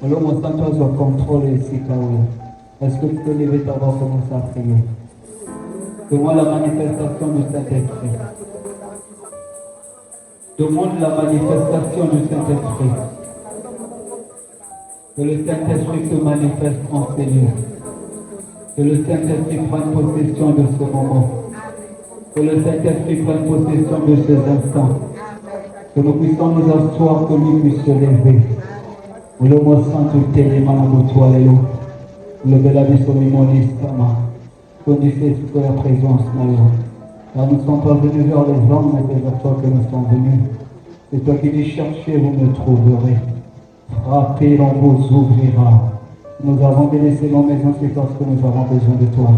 Alors, mon sang, toi, je contrôle ici, Kaoula. Est-ce que tu peux lever ta voix, commencer à prier? Demande la manifestation du Saint-Esprit. Demande la manifestation du Saint-Esprit. Que le Saint-Esprit se manifeste en ces lieux. Que le Saint-Esprit prenne possession de ce moment. Que le Saint-Esprit prenne possession de ces instants. Que nous puissions nous asseoir, que lui puisse se lever. Le mot saint du téléma na mutualelo. Le bela bisomimonistama. Connaissez ce que la présence n'a. Car nous ne sommes pas venus vers les hommes, mais c'est vers toi que nous sommes venus. C'est toi qui dis chercher, vous me trouverez. Frappez, l'on vous ouvrira. Nous avons délaissé nos maisons, c'est parce que nous avons besoin de toi.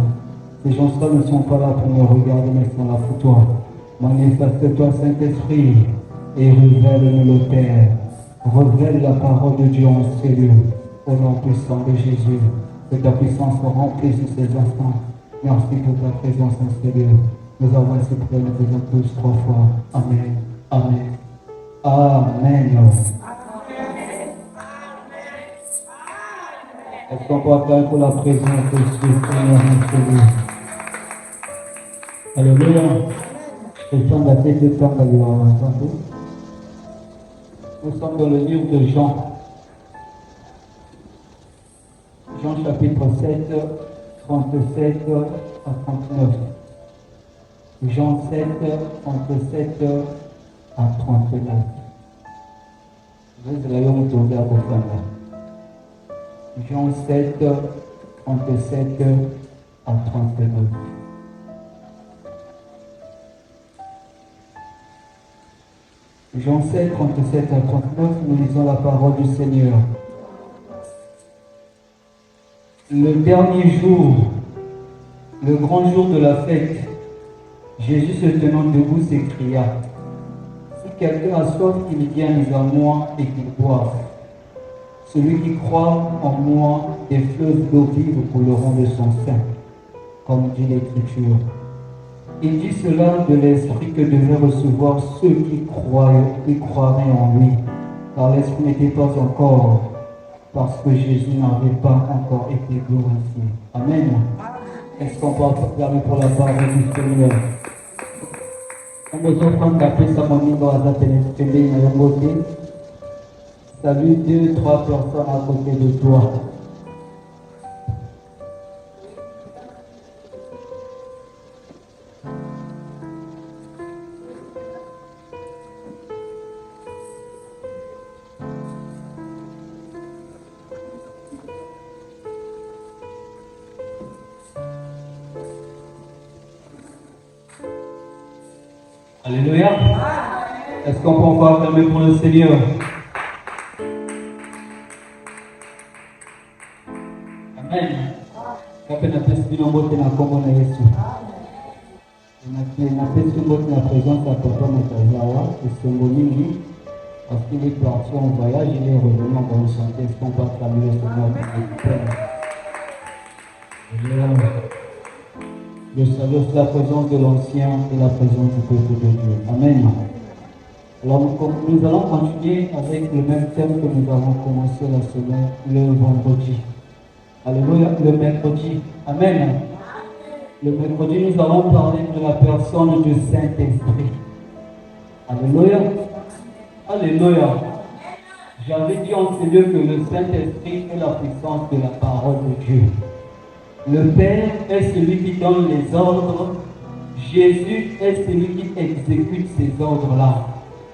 Ces gens-là ne sont pas là pour me regarder, mais ils sont là pour toi. Manifeste-toi, Saint-Esprit, et révèle-nous le Père. Révèle la parole de Dieu en ces lieux. Au nom puissant de Jésus, que ta puissance soit remplie sur ces instants. Merci pour ta présence en ces lieux. Nous avons ainsi prié, nous faisons tous 3 fois. Amen. Amen. Amen. Est-ce qu'on peut attendre pour la présence de Seigneur notre Dieu? Alléluia. Je sens la tête de temps à lui avoir entendu. Nous sommes dans le livre de Jean. Jean chapitre 7, 37 à 39. Jean 7, 37 à 39. Vous allez me tourner à vos femmes. Jean 7, 37 à 39. Jean 7, 37 à 39, nous lisons la parole du Seigneur. Le dernier jour, le grand jour de la fête, Jésus se tenant debout s'écria: si quelqu'un a soif, qu'il vienne à moi et qu'il boive. Celui qui croit en moi, des fleuves d'eau vive couleront de son sein, comme dit l'Écriture. Il dit cela de l'Esprit que devaient recevoir ceux qui croiraient en lui, car l'Esprit n'était pas encore, parce que Jésus n'avait pas encore été glorifié. Amen. Est-ce qu'on peut regarder pour la parole du Seigneur? On va prendre la paix, ça m'a mis dans la télé. Salut 2, 3 personnes à côté de toi. Alléluia. Est-ce qu'on peut encore acclamer pour le Seigneur? Amen. Kapena pesi nombote na kombo na Yesu. Na pesi nombote na présence à Papa Matazawa, Esongo mingi, parce qu'il est parti en voyage, il est revenu en bonne santé. Est-ce qu'on peut acclamer le Seigneur pour le Je salue la présence de l'ancien et la présence du peuple de Dieu. Amen. Alors nous allons continuer avec le même thème que nous avons commencé la semaine, le vendredi. Alléluia, le mercredi. Amen. Le mercredi, nous allons parler de la personne du Saint-Esprit. Alléluia. Alléluia. J'avais dit en ce lieu que le Saint-Esprit est la puissance de la parole de Dieu. Le Père est celui qui donne les ordres. Jésus est celui qui exécute ces ordres-là.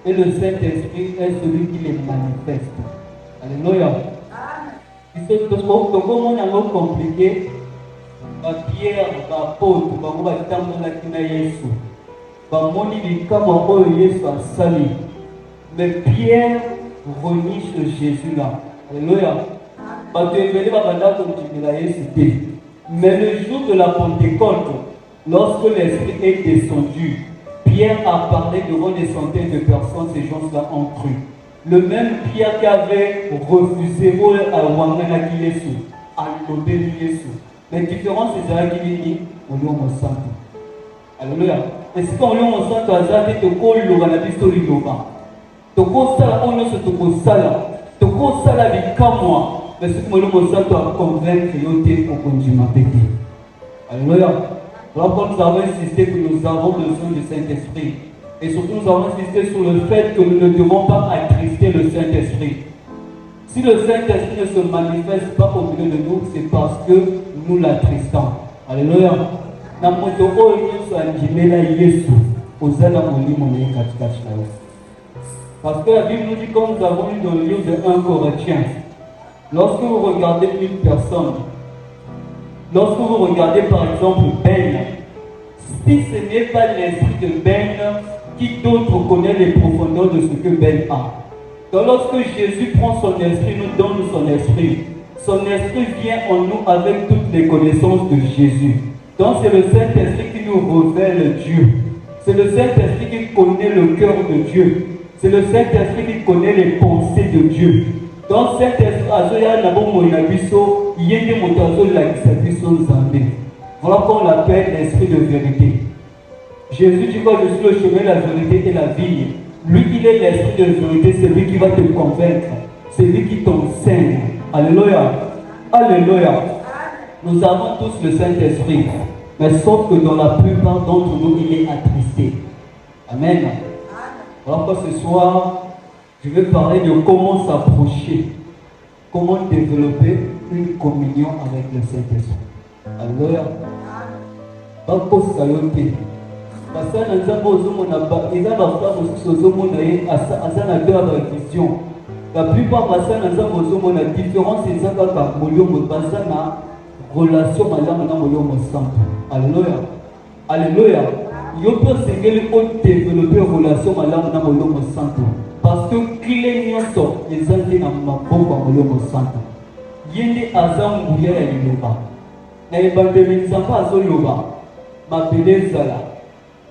Et le Saint-Esprit est celui qui les manifeste. Alléluia. C'est un compliqué. Pierre, Paul, mais Pierre renie ce Jésus-là. Alléluia. Mais le jour de la Pentecôte, lorsque l'Esprit est descendu, Pierre a parlé devant des centaines de personnes, ces gens-là ont cru. Le même Pierre qui avait refusé à Wangana qui est sous, à l'obéir Jésus. La différence, c'est ça qui dit au lieu de sang. Alléluia. Est-ce qu'on lieu de sang, tu as dit que le la histoire de l'Oba. Tu as dit que tu as Toko sala bikamwa, mais ce que nous doit convaincre yote au conduit Alléluia. Alors quand nous avons insisté que nous avons besoin du Saint-Esprit, et surtout nous avons insisté sur le fait que nous ne devons pas attrister le Saint-Esprit. Si le Saint-Esprit ne se manifeste pas au milieu de nous, c'est parce que nous l'attristons. Alléluia. Parce que la Bible nous dit, comme nous avons lu dans le livre de 1 Corinthiens, lorsque vous regardez une personne, lorsque vous regardez par exemple Ben, si ce n'est pas l'esprit de Ben, qui d'autre connaît les profondeurs de ce que Ben a? Donc lorsque Jésus prend son esprit, nous donne son esprit vient en nous avec toutes les connaissances de Jésus. Donc c'est le Saint-Esprit qui nous révèle Dieu. C'est le Saint-Esprit qui connaît le cœur de Dieu. C'est le Saint-Esprit qui connaît les pensées de Dieu. Donc Saint-Esprit, voilà qu'on l'appelle l'esprit de vérité. Jésus dit que je suis le chemin, la vérité et la vie. Lui, il est l'esprit de vérité, c'est lui qui va te convaincre. C'est lui qui t'enseigne. Alléluia. Alléluia. Nous avons tous le Saint-Esprit. Mais sauf que dans la plupart d'entre nous, il est attristé. Amen. Alors que ce soir, je vais parler de comment s'approcher. Comment développer une communion avec le Saint-Esprit. Alléluia. La plupart de la différence c'est ça relation alléluia. Alléluia. Yo peut développer une relation parce que clé nyonso ezali na maboko ya Molimo Santo. Yende aza nguya ya liloba. Na ebandeli nzambe azoloba. Mabele ezala.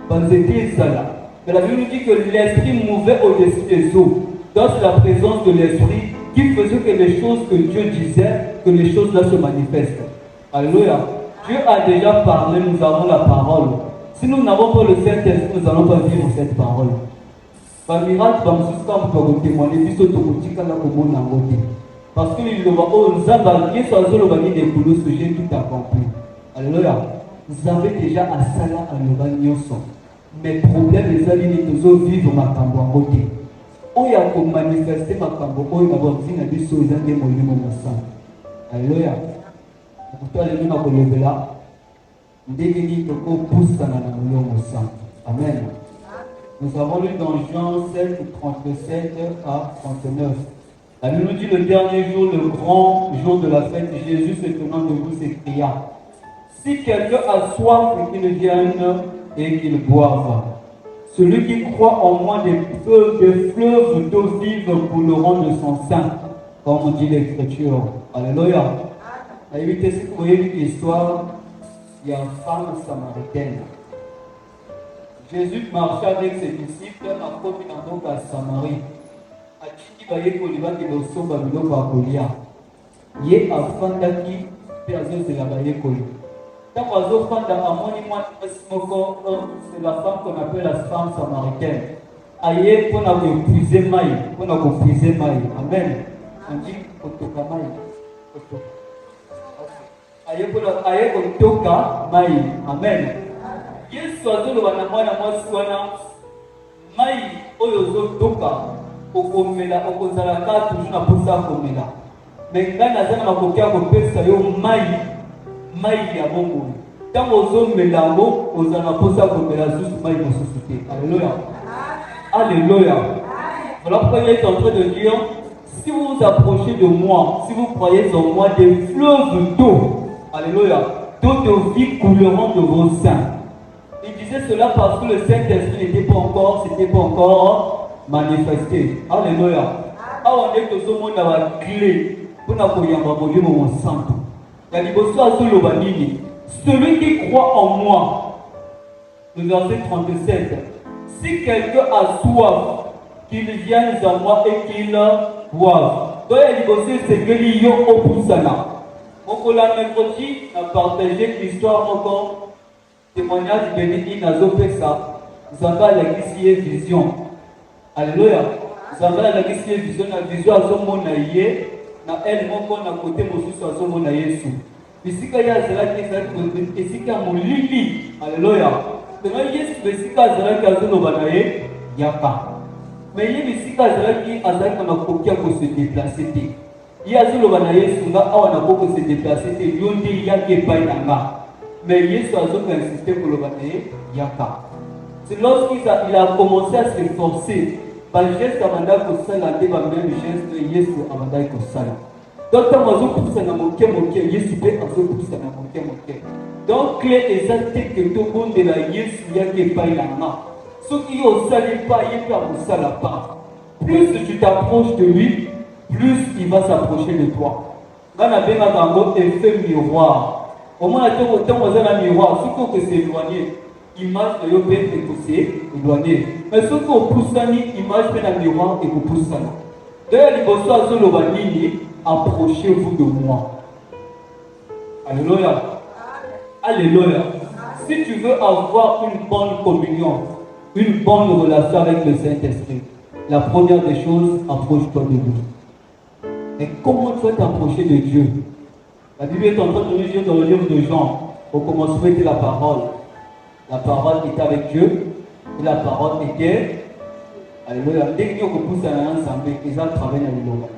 Banzete ezala. Mais la Bible nous dit que l'esprit mouvait au-dessus des eaux. Donc c'est la présence de l'esprit qui faisait que les choses que Dieu disait, que les choses là se manifestent. Alléluia. Dieu a déjà parlé, nous avons la parole. Si nous n'avons pas le Saint-Esprit, nous n'allons pas vivre cette parole. Par miracle, nous témoigner, parce que j'ai tout accompli. Alléluia. Vous avez déjà à Sala à Nyoso. Mes problèmes, les amis, nous vivre ma cambote. Oya ko manifester ma cambo, oya d'abord zina biso ezange molimo mosan. Alléluia. Pour toi, les gens qui sont là, amen. Nous avons lu dans Jean 7, 37 à 39. La Bible nous dit le dernier jour, le grand jour de la fête, Jésus se tenant debout s'écria: si quelqu'un a soif, qu'il vienne et qu'il boive. Celui qui croit en moi, des fleuves d'eau vive couleront de son sein, comme dit l'Écriture. Alléluia. La Bible dit que vous voyez l'histoire, il y a une femme samaritaine. Jésus marchait avec ses disciples à côté d'un à Samarie. A qui va y avoir des leçons de la Kolia. Il y a un fandaki, puis à ce c'est la Kolia. Quand on a fait c'est la femme qu'on appelle la femme samaritaine. Aïe, pour épuiser maï, pour épuiser maï. Amen. On dit Otokamai. Aïe, Otoka maï. Amen. Yesu azoloba na mwana mwasi wana mai oyo ozotoka okomela okozalaka toujours na posa ya komela. Me ngai naza na makoki ya kopesa yo mai ya bongo. Ntango ozomela yango ozala na posa ya komela lisusu mai mosusu te. Alléluia. Alléluia. Voilà pourquoi il est en train de dire, si vous vous approchez de moi, si vous croyez en moi, des fleuves d'eau, alléluia, d'eau de vie couleront de vos seins. Il disait cela parce que le Saint-Esprit n'était pas encore manifesté. Alléluia. Alors on est que ce monde a la clé pour nous appuyer mon sang. Il y a des celui qui croit en moi, le verset 37, si quelqu'un a soif, qu'il vienne à moi et qu'il boive. Donc il y a des c'est que l'Ion au Poussana. Donc la mercredi a partagé l'histoire encore. Témoignage béni Nazo Pesa, Zamba la vision. Alléluia. Zambala la kisi vision na vision azomona ye na elle moko na côté mosusu azomona Yesu. Bisika ya zalaki ezalaki esika molili. Alléluia. Tena Yesu bisika azalaki azoloba na ye yaka. Mais ye bisika azalaki na kokia ko se déplacer te. Ye azoloba na Yesu nga awa na ko se déplacer te yo nde yaki epai na nga. Mais Yesu azoka insister koloba na ye yaka. C'est lorsqu'il a commencé à s'efforcer. Par geste abanda kosala te ba même geste Yesu abanda kosala. Donc quand azo poussa na moke Yesu pe azo poussa na moke. Donc clé exacte que tout monde de la Yesu yaki epai na nga. Ce qui au sali pas yeki akosala pas. Plus tu t'approches de lui, plus il va s'approcher de toi. Ngana benga kango effet miroir. Au moins tu autant ozana miroir, ce que c'est éloigné. Image de yo peut éloigné. Mais ce qu'on pousse image de la miroir et vous pousse ça. D'ailleurs, les bosses sur le vanille, approchez-vous de moi. Alléluia. Alléluia. Si tu veux avoir une bonne communion, une bonne relation avec le Saint-Esprit, la première des choses, approche-toi de lui. Et comment tu vas t'approcher de Dieu? La Bible est en train de nous dire dans le livre de Jean, au commencement était la parole. La parole était avec Dieu et la parole était. Alléluia. Dès que vous poussez à l'ensemble, ils ont travaillé dans le monde.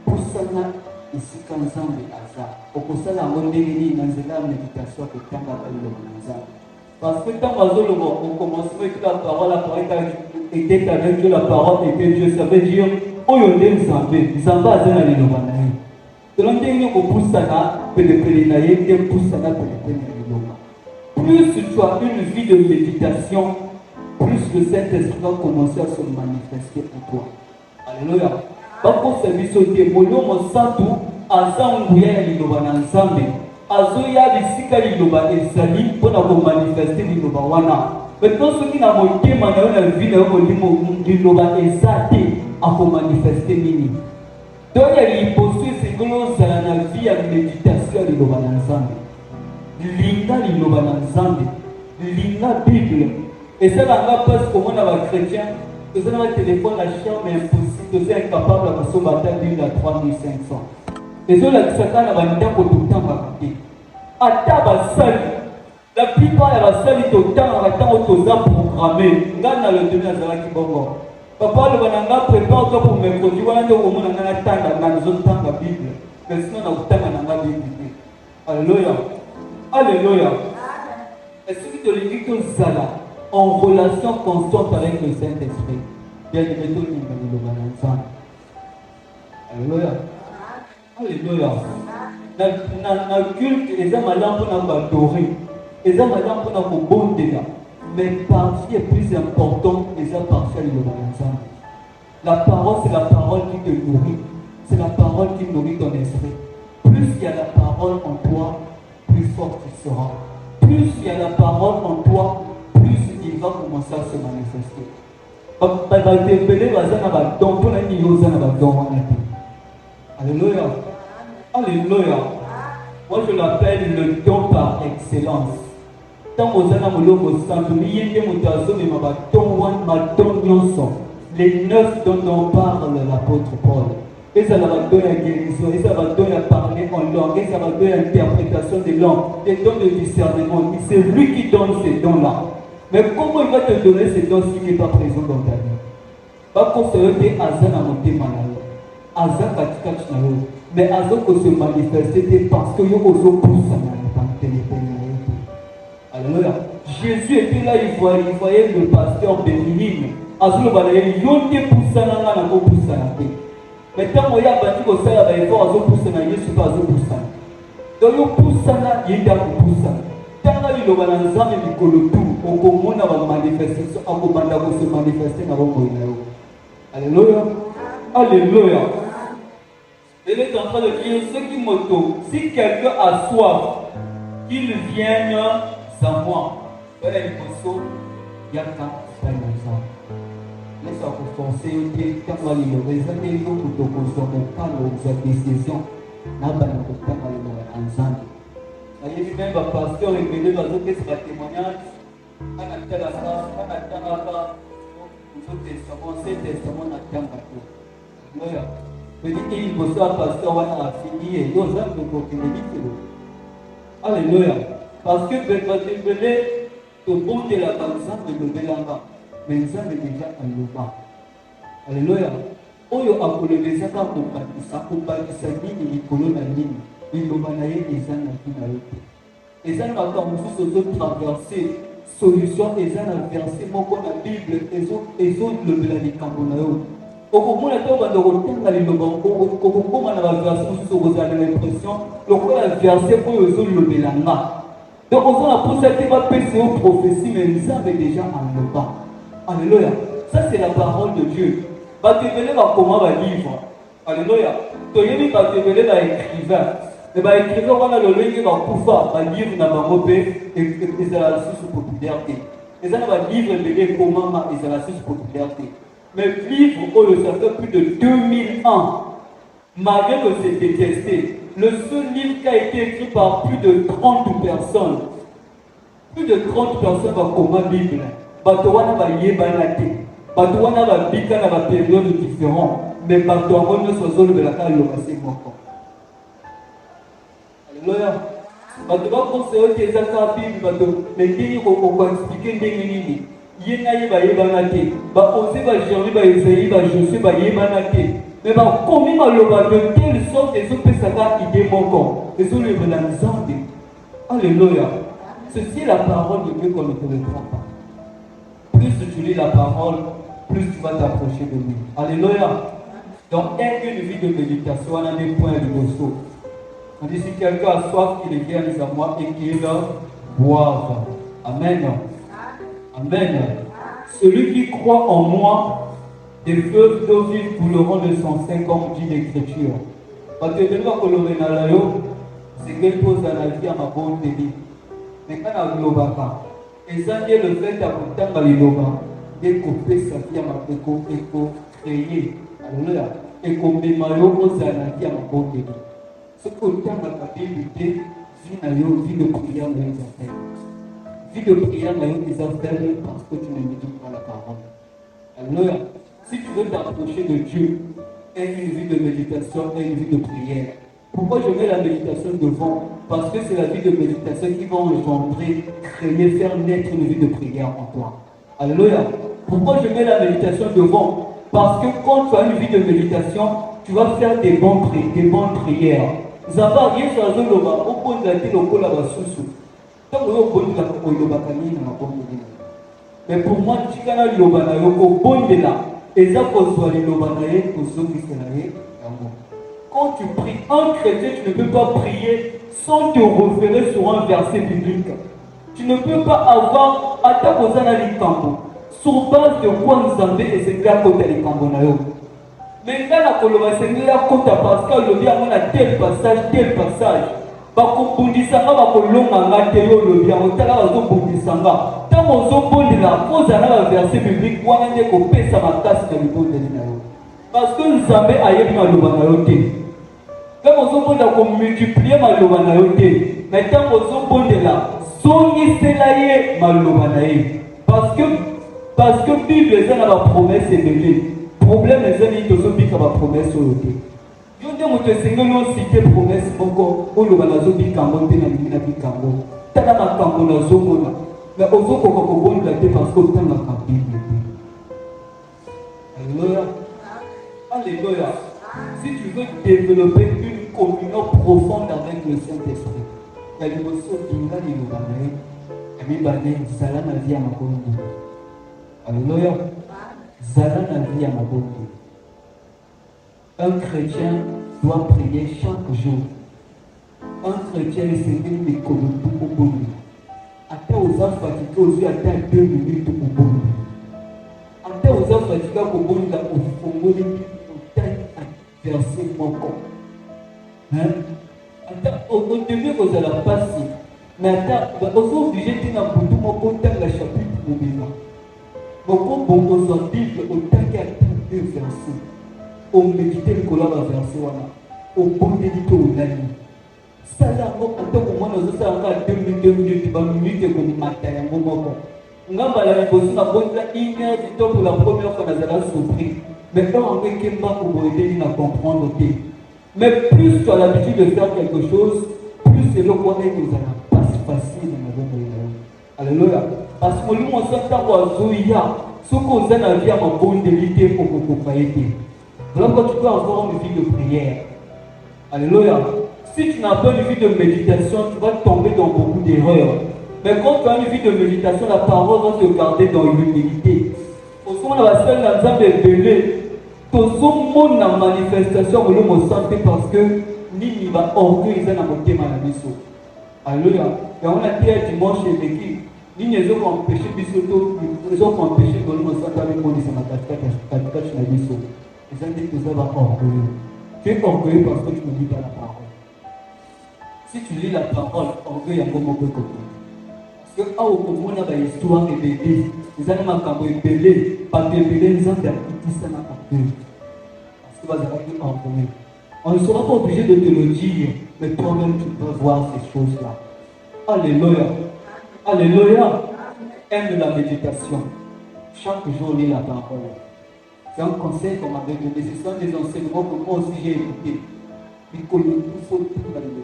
Poussez ici quand ensemble à ça. Au conseil à mon déni, dans la méditation que tant à le parce que tant au commencement que la parole était avec Dieu, la parole était Dieu. Ça veut dire, oh yondé Zambé, Zambé a zéna le monde. Donc dès que vous poussez à pélénaïe, dès que vous poussez à pélénaïe. Plus tu as une vie de méditation, plus le Saint-Esprit va commencer à se manifester en toi. Alléluia. Parce que c'est lui sauté. Mono Monsanto, Azanguya Liloba Nanzambe. Azoya Bisika Liloba Esali pour nous manifester Liloba Wana. Maintenant, ceux qui n'ont pas été la vie de Liloba Esate à manifester Mini. Donc, il y a des postures, c'est que l'on a la vie à méditation Liloba Nanzambe. Linga liloba na nzambe, linga Bible. Et ça là parce que moi on a chrétien, que ça un téléphone la chambre mais impossible, que c'est incapable de se battre Bible à 3500. Et ça là ça quand on va dire que tout le temps va quitter. Ata basali, la plupart ya basali tout le temps va temps autoza programmé. Ngana le donner à Zalaki Bongo. Papa le bananga prépare toi pour mercredi, voilà donc au moins on a tanga dans zone tanga Bible. Mais sinon on a tanga dans Bible. Alléluia. Alléluia. Est-ce que tu le dis que Zala en relation constante avec le Saint-Esprit? Bien aimé, tout le monde. Alléluia. Alléluia. Dans le culte, les hommes allaient pour adorer. Les hommes allaient pour bondir. Mais partie est plus important que les hommes partiels de l'ensemble. La parole, c'est la parole qui te nourrit. C'est la parole qui nourrit ton esprit. Plus il y a la parole en toi, plus fort tu seras. Plus il y a la parole en toi, plus il va commencer à se manifester. Alléluia. Alléluia. Moi je l'appelle le don par excellence. Tant que vous avez les 9 dont on parle l'apôtre Paul. Et ça va donner la guérison, et ça va donner à parler en langue, et ça va donner l'interprétation des langues, des dons de discernement. C'est lui qui donne ces dons-là. Mais comment il va te donner ces dons s'il n'est pas présent dans ta vie? Pas qu'on se rete Azan à monter malade. Azan katika chinayo. Mais Azan peut se manifester parce que yo ozo pousse à Alléluia. Jésus était là, il voyait le pasteur bénigne. Azan le balaye, yonde poussa na na ko poussa na te. Mais tant qu'il y a bâti que ça, il faut que pousse na Yesu pas poussa. Donc yo poussa na yenda ko poussa. Tant que le balanzame mikolo tout, on commence à manifester, on commence à se manifester na bongo inayo. Alléluia. Alléluia. Il est en train de dire ce qui m'auto. Si quelqu'un a soif, qu'il vienne à moi. Voilà une question. Il y a qu'un frère ensemble. Laisse-moi vous forcer au pied. Quand on va lire, les amis, nous nous consommer quand nous avons des décisions. N'a pas de temps à lire ensemble. Voyez, même le pasteur est venu dans un témoignage. Quand on a fait la phrase, quand on a fait la phrase. Nouveau Testament, Ancien Testament na tanga to. Alléluia. Mais il faut ça pasteur wana a fini et yo za ko ke meditelo. Alléluia. Parce que Betbatelbele to bon de la banza de belanga. Mais ça est déjà en loba. Alléluia. Oyo akolebeza ka ko bakisa nini likolo na nini. Liloba na ye eza na kina yote. Eza na makambo mosusu ozotraverse solution eza na verset moko na Bible ezolobela likambo na yo. Okomona te obanda kotanga liloba okokoma na baverset mosusu okozala na l'impression lokola verset oyo ezolobela nga. Donc ozo na posa te bapesa yo prophétie mais Nzambe déjà en loba. Alléluia. Ça c'est la parole de Dieu. Batebele bakoma ba livre. Alléluia. Toyebi batebele ba écrivain. Mais bah écrivain on a le lenge ba kufa ba livre na bango pe ezala sous popularité. Ezala ba livre belé komama ezala sous popularité. Mais livre oyo ça fait plus de 2000 ans. Malgré que c'est détesté, le seul livre qui a été écrit par plus de 30 personnes. Plus de 30 personnes va comment Bible. Bato wana ba yebana te. Bato wana ba bika na ba période différentes. Mais bato wango nyonso zolobela ka lobase moko. Alléluia. Bato bakonseyo te eza ka Bible bato mais ndenge kokoexplike ndenge nini. Ye na ye bayebana te. Baose bagermi baesayi bajosue bayebana te. Mais bakomi maloba de telle sorte ezopesaka idée moko. Ezolobela Nzambe. Alléluia. Ceci est la parole de Dieu qu'on ne te reprend pas. Plus tu lis la parole, plus tu vas t'approcher de lui. Alléluia. Donc, une vie de méditation, on a des points de dosso. On dit si quelqu'un a soif, qu'il vienne à moi et qu'il boive. Amen. Amen. Celui qui croit en moi, des fleuves d'eau vive couleront de son sein, comme dit l'Écriture. Parce que c'est quelque chose dans la vie à ma bonne vie. Mais quand on a globaka, et ça est le fait d'apporter les loba, de couper sa vie à ma créer. Alléluia. Et qu'on met ma vie à ma bonne vie. Ce que le temps de la Bible dit, vie de prière dans les affaires. Vie de prière dans les affaires parce que tu ne médites pas la parole. Alléluia. Si tu veux t'approcher de Dieu, aie une vie de méditation et une vie de prière. Pourquoi je mets la méditation devant? Parce que c'est la vie de méditation qui va engendrer, créer, faire naître une vie de prière en toi. Alléluia. Pourquoi je mets la méditation devant? Parce que quand tu as une vie de méditation, tu vas faire des bonnes prières. Zaba rien sur la zone loba, au point de la télé, au point de la sous. Tant que au point de la loba canine, on va mais pour moi, tu as le loba na yo, au point de là, et ça qu'on soit le loba na yo, au son qui s'est quand tu pries, un chrétien, tu ne peux pas prier sans te référer sur un verset biblique. Tu ne peux pas avoir attaque aux analikambo. Sur base de quoi nous avons essayé à côté les cambonayo. Mais là, la colonie, c'est là côté parce que le bien on a tel passage. Bakobundisa nga bakolonga nga te yo le bien otala bazobundisa nga. Tant ozobondela kozala na verset biblique wana nde kopesa makasi na libondeli na yo. Parce que Nzambe ayebi maloba na yo te. Quand on a multiplié maloba na yo te, mais tant ozobondela songisela ye maloba na ye. Parce que Bible eza na ba promesse ebele. Problème ezali tozobika ba promesse oyo te. Yo nde moto esengeli osite promesse moko oloba nazobika yango te na lingi na bikango. Tala makambo nazomona. Mais ozokoka kobondela te parce que otangaka Bible te. Alléluia. Alléluia. Si tu veux développer une communion profonde avec le Saint-Esprit, il y a des choses qui nous Alléluia. Zala na vie à ma bonne. Un chrétien doit prier chaque jour. Un chrétien est servi de communauté au bon. Attends aux enfants fatigués aux yeux, attends 2 minutes au bon. Attends aux enfants fatigués au bon, là, au fond, verset mon corps. Au début, vous allez passer. Mais attends, vous êtes obligé de dire que tout mon côté, le chapitre au bilan. Beaucoup vous en Bible, autant qu'il y a 2 versets. On médite le colère à verset. Au bon dédito au nani. Ça là, en tant que moi, nous avons 2 minutes, 2 minutes, comme matin, un moment. Ngamba la liboso na bonza 1 heure du temps pour la première fois dans la surprise. Mais quand on veut qu'il m'a pour aider à comprendre. Mais plus tu as l'habitude de faire quelque chose, plus c'est le qu'on est que ça passe facile dans la vie. Alléluia. Parce que nous on s'entend à Zoïa, ce qu'on a dans la vie à ma bonne délité pour que vous croyez. Voilà quand tu peux avoir une vie de prière. Alléluia. Si tu n'as pas une vie de méditation, tu vas tomber dans beaucoup d'erreurs. Mais quand tu as une vie de méditation, la parole va te garder dans l'humilité. Au moment où la seule nzambe est belée, tout ce monde en manifestation, vous le sentez parce que ni va organiser dans mon thème à la mission. Alléluia. Et on a dit dimanche et l'équipe, ni les autres ont empêché Bissoto, les autres ont empêché que nous sentons avec mon disant à la mission. Les gens disent que ça va orgueilleux. Tu es orgueilleux parce que tu ne lis pas la parole. Si tu lis la parole, orgueil est comme un peu comme parce que au Congo, on a une histoire de bébé. Les animaux qui ont belé, pas de belé, les gens qui ont orgueil. Parce que vous avez orgueilleux. On ne sera pas obligé de te le dire, mais toi-même tu peux voir ces choses-là. Alléluia. Alléluia. Aime la méditation. Chaque jour, lis la parole. C'est un conseil qu'on m'avait donné. Ce sont des enseignements que moi aussi j'ai écoutés. Il faut tout dans le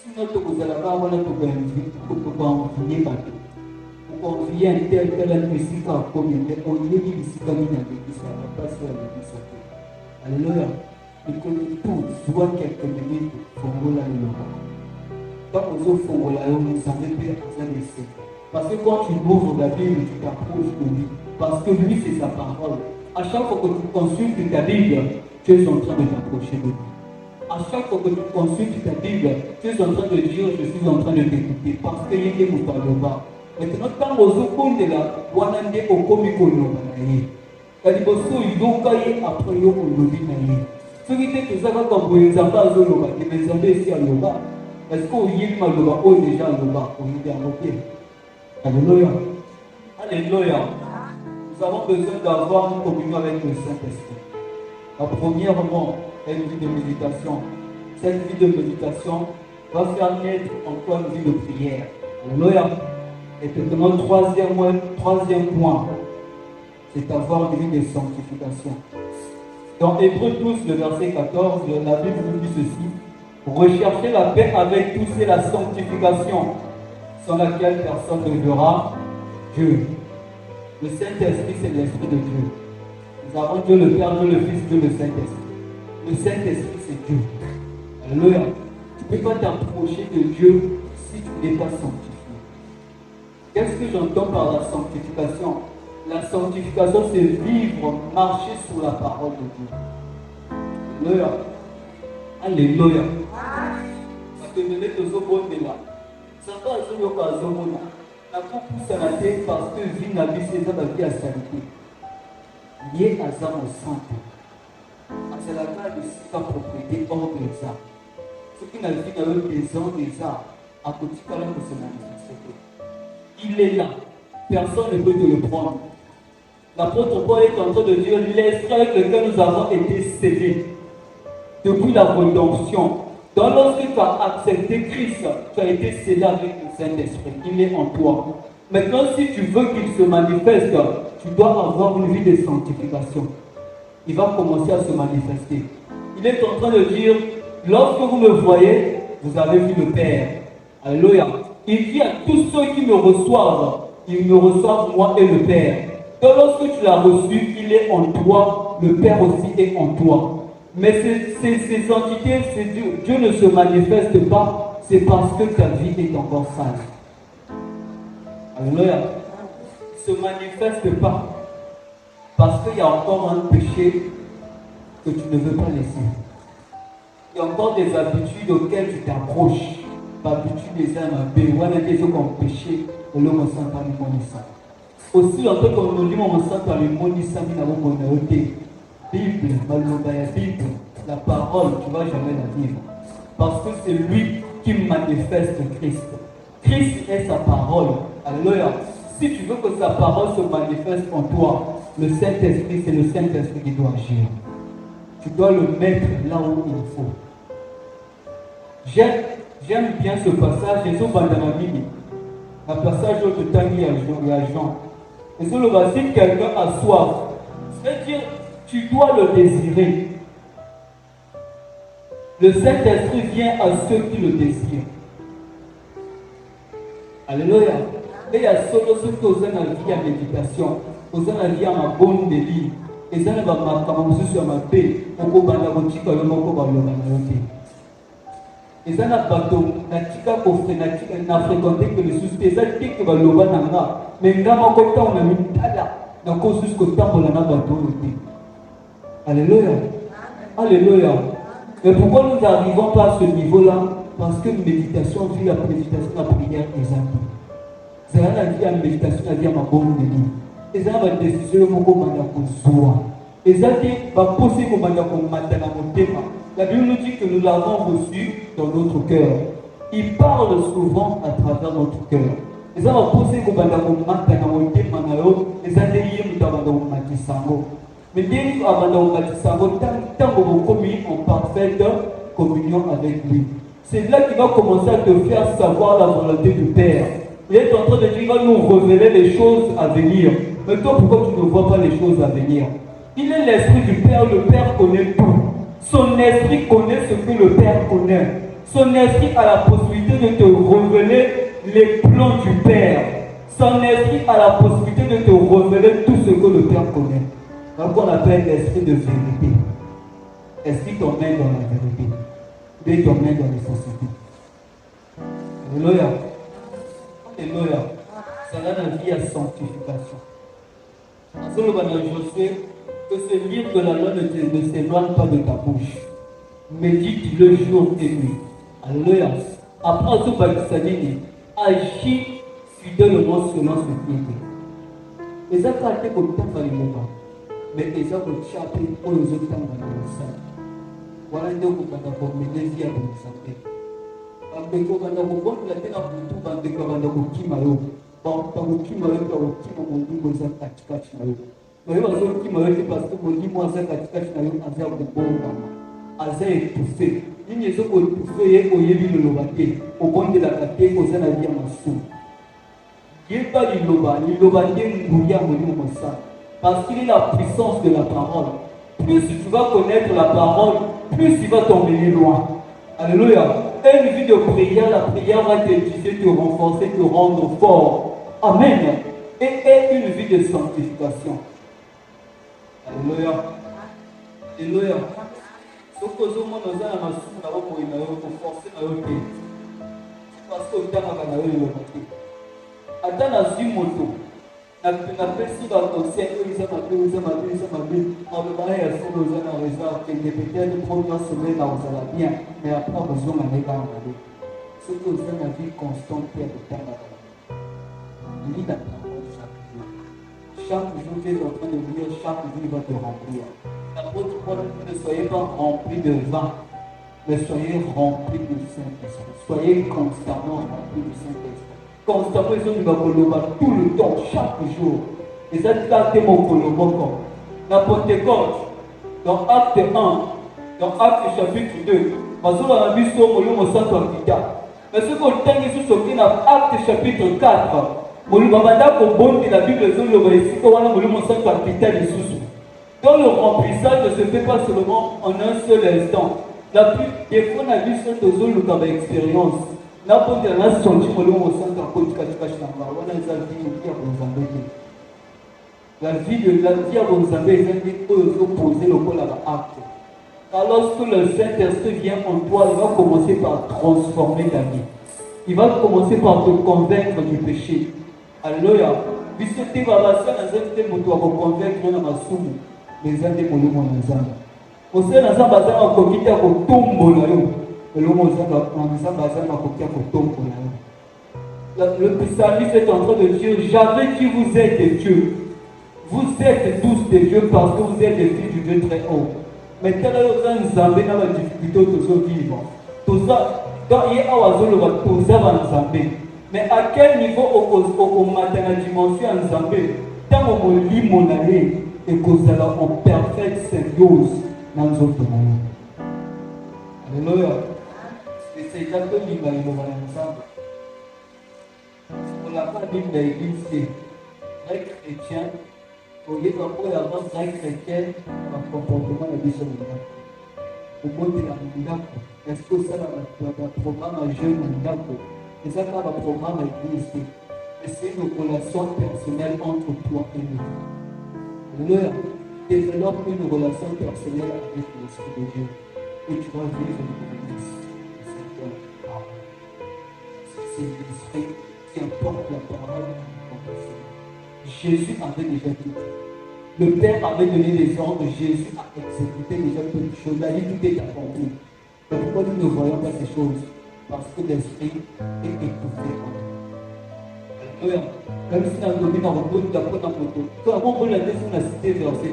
si notre gouvernement va notre gouvernement, pour confier bateau, pour confier un tel ici qu'à communiquer, on y est ici comme il y a des ça va pas se faire des santé. Alléluia. Il faut tout, soit quelques minutes, pour vous la loi. Quand vous offrez pour la loi, vous savez bien que ça laisse. Parce que quand tu ouvres la Bible, tu t'approches de lui. Parce que lui, c'est sa parole. À chaque fois que tu consultes ta Bible, tu es en train de t'approcher de lui. À chaque fois que tu consultes ta Bible, tu es en train de dire, je suis en train de t'écouter, parce que il est mon parlement. Maintenant, quand vous êtes là, vous avez au comikolo. Quand vous êtes après vous avez ce qui fait que ça va quand vous êtes en train de vous avez ici à l'Oba. Est-ce que vous avez mal au déjà à l'Oba? Vous avez invoqué. Alléluia. Alléluia. Nous avons besoin d'avoir une communion avec le Saint-Esprit. Premièrement, une vie de méditation. Cette vie de méditation va faire naître en toi une vie de prière. Alléluia. Et maintenant, troisième point, c'est avoir une vie de sanctification. Dans Hébreux 12, le verset 14, la Bible nous dit ceci: recherchez la paix avec tous et la sanctification, sans laquelle personne ne verra Dieu. Le Saint-Esprit, c'est l'Esprit de Dieu. Nous avons Dieu le Père, Dieu le Fils, Dieu le Saint-Esprit. Le Saint-Esprit, c'est Dieu. Alléluia. Tu ne peux pas t'approcher de Dieu si tu n'es pas sanctifié. Qu'est-ce que j'entends par la sanctification? La sanctification, c'est vivre, marcher sur la parole de Dieu. Alléluia. Alléluia. Ça te donne de bonnes là. Ça va à ce moment là. La coupe ça la tête parce que vie n'a vie, c'est ça la vie à sanité. Lié à ça au centre. C'est la part de sa propriété hors de ça. Ce qui n'a vu dans le maison des arts, à côté de la manifester. Il est là. Personne ne peut te le prendre. L'apôtre Paul est en train de dire l'esprit avec lequel nous avons été scellés depuis la rédemption. Donc lorsque tu as accepté Christ, tu as été scellé avec le Saint-Esprit. Il est en toi. Maintenant, si tu veux qu'il se manifeste, tu dois avoir une vie de sanctification. Il va commencer à se manifester. Il est en train de dire, lorsque vous me voyez, vous avez vu le Père. Alléluia. Il dit à tous ceux qui me reçoivent, ils me reçoivent moi et le Père. Donc lorsque tu l'as reçu, il est en toi, le Père aussi est en toi. Mais ces entités, Dieu ne se manifeste pas, c'est parce que ta vie est encore sale. Alléluia. Il ne se manifeste pas parce qu'il y a encore un péché que tu ne veux pas laisser. Il y a encore des habitudes auxquelles tu t'approches. L'habitude des âmes, ou des autres comme péché, au long de Saint Paris. Aussi, en tant que nous dit, mon Saint Paris, Bible, Bible, la parole, tu ne vas jamais la vivre. Parce que c'est lui qui manifeste Christ. Christ est sa parole. Alléluia. Si tu veux que sa parole se manifeste en toi, le Saint-Esprit, c'est le Saint-Esprit qui doit agir. Tu dois le mettre là où il faut. J'aime bien ce passage, Jésus Bandanamini. Le passage de temps, il y a Jean. Et sur le verset, si quelqu'un a soif, c'est-à-dire, tu dois le désirer. Le Saint-Esprit vient à ceux qui le désirent. Alléluia. Et il y a solo ceux qui ont la vie à méditation, ont la vie à ma bonne délire. Et ça ne va pas commencer sur ma paix. On peut pas et ça n'a pas de n'a fréquenté que le suspect. Ça dit que le loba n'a mais n'a pas de temps, on a mis tada. Donc, jusqu'au temps où on a bateau. Alléluia. Alléluia. Mais pourquoi nous n'arrivons pas à ce niveau-là? Parce que méditation, vie la méditation, la prière est simple. C'est la vie à méditation, la vie à ma bonne délire. Et ça va décider le mot comme et ça va poser comme la Bible nous dit que nous l'avons reçu dans notre cœur. Il parle souvent à travers notre cœur. Et ça va poser comme et ça mais dès tant que vous communiez en parfaite communion avec lui. C'est là qu'il va commencer à te faire savoir la volonté du Père. Il est en train de dire qu'il va nous révéler les choses à venir. Mais toi, pourquoi tu ne vois pas les choses à venir? Il est l'esprit du Père, le Père connaît tout. Son esprit connaît ce que le Père connaît. Son esprit a la possibilité de te révéler les plans du Père. Son esprit a la possibilité de te révéler tout ce que le Père connaît. Donc on appelle l'esprit de vérité. Esprit t'emmène dans la vérité. Dieu t'emmène dans les sociétés. Alléluia. Alléluia. C'est là la vie à sanctification. En ce moment, Josué, que ce livre de la loi ne s'éloigne pas de ta bouche. Médite-le jour et nuit. Alléluia. Après ce baptême, agis fidèlement selon ce qui est dit. Et ça, quand tu es content, mais ils ont chapitre pour les autres temps dans le sang. Voilà donc on va formuler via le santé. Parce que quand on a beaucoup de la terre pour tout dans des camarades qui m'ont bon par qui m'ont dit que ça cache mais ils ont qui m'ont dit parce que mon dit moi ça cache na yo azar de bon azar étouffé. Ils ne sont pas étouffés au yebi le lobaté au bon de la caté aux ana vie en sous. Il pas du lobaté ngouya mon ça. Parce qu'il est la puissance de la parole. Plus tu vas connaître la parole, plus tu vas t'emmener loin. Alléluia. Et une vie de prière, la prière va t'édifier, te renforcer, te rendre fort. Amen. Et une vie de sanctification. Alléluia. Alléluia. Ce que je monde dans la masse, nous avons pour forcer à ôter. C'est parce que nous avons le côté. Attends la vie moto. Na pesi ba conseil ils ont appelé en le bail à son besoin en réserve et peut-être première semaine là ça va bien mais après besoin d'aller dans la vie ce que vous avez la vie constante et de temps lis la parole chaque jour tu es en train de lire chaque jour il va te remplir l'apôtre Paul ne soyez pas remplis de vin mais soyez remplis du Saint-Esprit soyez constamment remplis du Saint-Esprit. Constamment, ils ont tout le temps, chaque jour. Et ça, c'est mon colombo. La Pentecôte, dans Acte 1, dans Acte chapitre 2, Mazou a vu son volume centre mais ce qu'on tient ici sur Acte chapitre 4, volume Babada, au bon de la Bible, le récit, on a volume centre dans le remplissage ne se fait pas seulement en un seul instant. La plus, des fois, on a vu ce que nous avons expérience. La vie de la vie à Gonzambé est opposée au col à acte. Alors que le Saint-Esprit vient en toi, il va commencer par transformer ta vie. Il va commencer par te convaincre du péché. Alléluia. Puisque tu vas passer dans un thème où tu vas convaincre dans ma somme, les années pour le monde des âmes. Au sein de ça, basé en coquille à tombe. Le psalmiste est en train de dire j'avais dit vous êtes des dieux. Vous êtes tous des dieux parce que vous êtes des filles du Dieu très haut. Mais quand vous avez Nzambé dans la difficulté de vivre, tout ça, dans hier tout ça va Nzambé. Mais à quel niveau au matin la dimension Nzambé, tant on lit mon année et qu'on a en parfaite symbiose dans nos autres mondes. Alléluia. Et c'est exactement ce qu'il va ensemble. la Bible de l'église, vrai chrétien, au lieu d'avoir vrai chrétien, un comportement de vie sur le monde. Au monde de la Mundako, est-ce que ça va le programme jeune Mundako? Et ça va le programme église. Mais c'est une relation personnelle entre toi et nous. Leur développe une relation personnelle avec l'Esprit de Dieu. Et tu vas vivre une promesse de cette parole. C'est l'Esprit qui apporte la parole de Jésus avait déjà tout. Le Père avait donné les ordres, Jésus a exécuté déjà toutes les choses. La vie, tout est accompli. Mais pourquoi nous ne voyons pas ces choses? Parce que l'Esprit est étouffé en nous. Même si dans le domaine, on peut tout apprendre en photo. Tout avant, on peut la laisser la cité verset.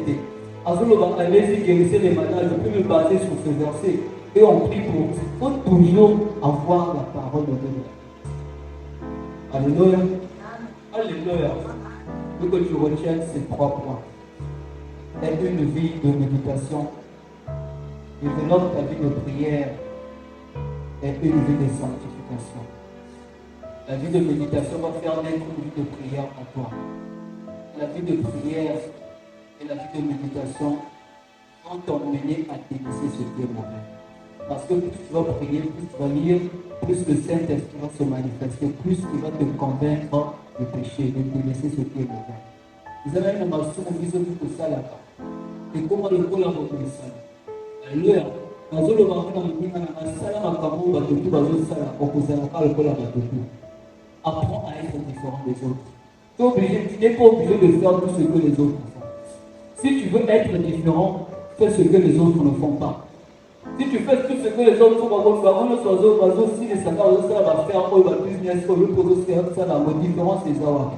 Allez-y, guérissez les malades. Je peux me baser sur ce verset. Et on prie pour vous. Il faut toujours avoir la parole de Dieu. Alléluia. Alléluia. Il faut que tu retiennes ces 3 points. Et une vie de méditation. Développe ta vie de prière. Et une vie de sanctification. La vie de méditation va faire naître une vie de prière en toi. La vie de prière et la vie de méditation vont t'emmener à délaisser ce qui est mauvais. Parce que plus tu vas prier, plus tu vas lire, plus le Saint-Esprit va se manifester, plus il va te convaincre de pécher, de délaisser ce qui est mauvais. Vous avez une maçon, vous avez vu que ça là-bas. Et comment le coup là-bas pour ça? Alléluia. Dans le moment où on dit que ça là-bas, on va te tout, on va pas le coup là-bas de tout. Apprends à être différent des autres. Tu n'es pas obligé de faire tout ce que les autres font. Si tu veux être différent, fais ce que les autres ne font pas. Si tu fais tout ce que les autres font, si les saccades, ça va faire, on va business, on va ça la différence des autres.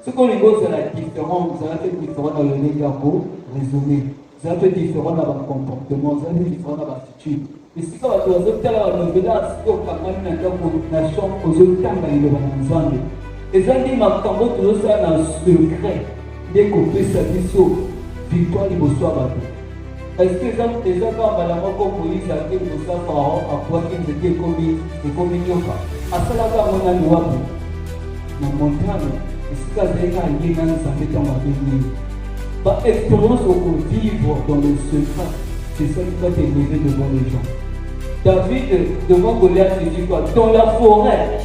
Ce qu'on dit, c'est la différence. Vous allez faire différent dans le négabo, raisonner. Vous allez faire différent dans le comportement, vous allez faire différent dans l'attitude. Et si vous avez fait la nouvelle, c'est qu'on a une nation aux autres temps dans le Zambie. Et ça dit, ma cambo, tout ça dans le secret. Dès qu'on fait sa mission, victoire, il vous soit battu. Est-ce que les gens, quand la police a été pour ça, à quoi ils étaient commis, et commis pas. À cela, quand on a le wabou, dans mon montagne, et si vous avez un lien, ça fait en avenir. Par expérience, on peut vivre dans le secret. C'est ça qui va t'élever devant les gens. David, devant Goliath, il dit quoi? Dans la forêt,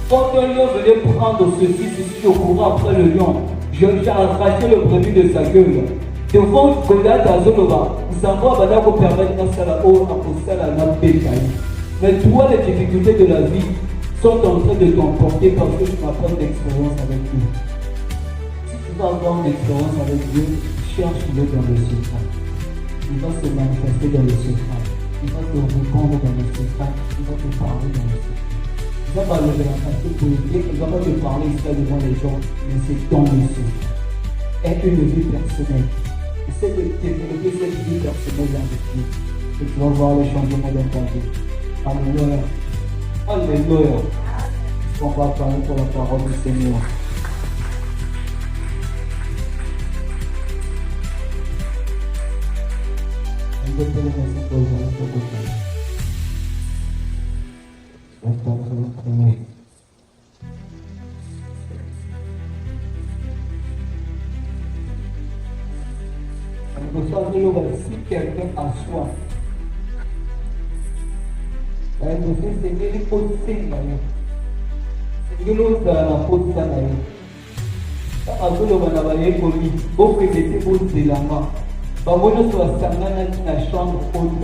quand un lion venait prendre ceci je courant après le lion. J'ai arraché le produit de sa gueule. Devant Goliath à Zoloba, nous avons abandonné pour permettre à Salao à la bétail. Mais toi, les difficultés de la vie sont en train de t'emporter parce que tu n'as pas d'expérience avec Dieu. Si tu vas avoir une expérience avec Dieu, cherche-le dans le secret. Il va se manifester dans le secret. Il va te répondre dans le secret. Il va te parler dans le secret. Il va parler de la façon politique. Il ne va pas te parler ici devant les gens, mais c'est dans le secret. Et une vie personnelle. Essaie de développer cette vie personnelle avec Dieu. Et tu vas voir le changement dans ta vie. Alléluia. Alléluia. On va parler pour la parole du Seigneur. On peut faire la chose pour vous. On va prier. Si quelqu'un a soif, c'est l'autre dans la faute ça d'ailleurs. Quand on a eu beaucoup de choses de la main, on a eu la chambre pour nous.